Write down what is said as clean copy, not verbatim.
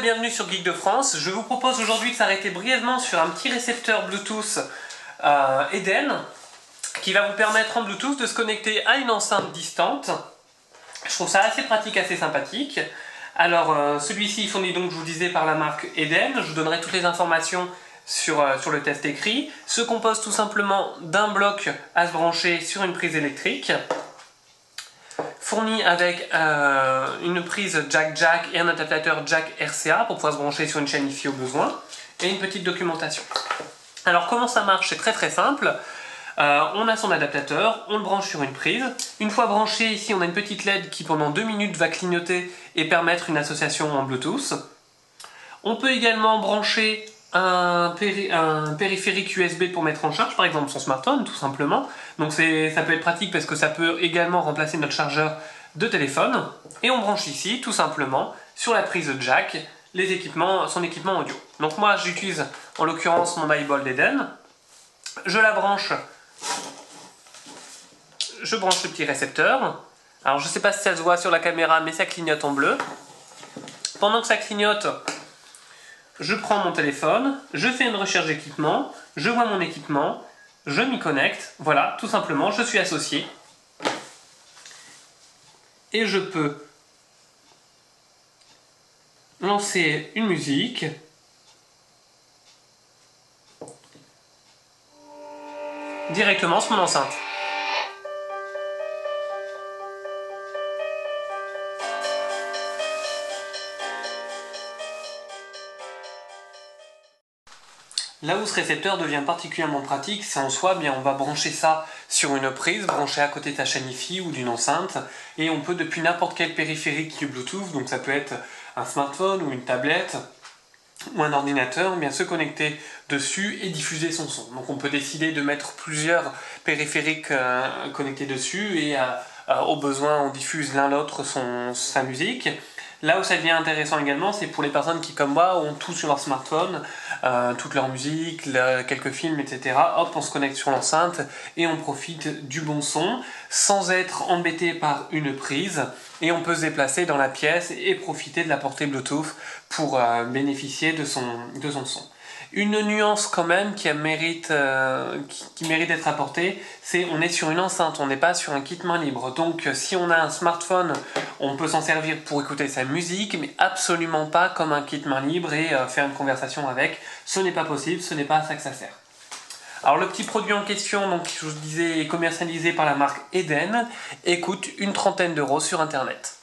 et bienvenue sur Geek de France. Je vous propose aujourd'hui de s'arrêter brièvement sur un petit récepteur Bluetooth Eden qui va vous permettre en Bluetooth de se connecter à une enceinte distante. Je trouve ça assez pratique, assez sympathique. Alors celui-ci est fourni donc, je vous disais, par la marque Eden. Je vous donnerai toutes les informations sur le test écrit. Se compose tout simplement d'un bloc à se brancher sur une prise électrique, fourni avec une prise jack et un adaptateur jack RCA pour pouvoir se brancher sur une chaîne Wi-Fi au besoin, et une petite documentation. Alors comment ça marche? C'est très simple. On a son adaptateur, on le branche sur une prise. Une fois branché, ici on a une petite LED qui pendant 2 minutes va clignoter et permettre une association en Bluetooth. On peut également brancher un périphérique USB pour mettre en charge, par exemple son smartphone, tout simplement. Donc ça peut être pratique parce que ça peut également remplacer notre chargeur de téléphone. Et on branche ici, tout simplement, sur la prise jack, son équipement audio. Donc moi j'utilise en l'occurrence mon MyBold Eden. Je la branche, je branche le petit récepteur. Alors je ne sais pas si ça se voit sur la caméra, mais ça clignote en bleu. Pendant que ça clignote, je prends mon téléphone, je fais une recherche d'équipement, je vois mon équipement, je m'y connecte, voilà, tout simplement, je suis associé. Et je peux lancer une musique. Directement sur mon enceinte. Là où ce récepteur devient particulièrement pratique, c'est en soi, on va brancher ça sur une prise, brancher à côté de ta chaîne Wi-Fi ou d'une enceinte, et on peut depuis n'importe quel périphérique Bluetooth, donc ça peut être un smartphone ou une tablette ou un ordinateur, se connecter dessus et diffuser son son. Donc on peut décider de mettre plusieurs périphériques connectés dessus et au besoin on diffuse l'un l'autre sa musique. Là où ça devient intéressant également, c'est pour les personnes qui, comme moi, ont tout sur leur smartphone, toute leur musique, quelques films, etc. Hop, on se connecte sur l'enceinte et on profite du bon son sans être embêté par une prise. Et on peut se déplacer dans la pièce et profiter de la portée Bluetooth pour bénéficier de son son. Une nuance quand même qui mérite d'être apportée, c'est on est sur une enceinte, on n'est pas sur un kit main libre. Donc si on a un smartphone, on peut s'en servir pour écouter sa musique, mais absolument pas comme un kit main libre et faire une conversation avec. Ce n'est pas possible, ce n'est pas à ça que ça sert. Alors le petit produit en question, donc je vous disais, est commercialisé par la marque Eden et coûte une 30aine d'euros sur internet.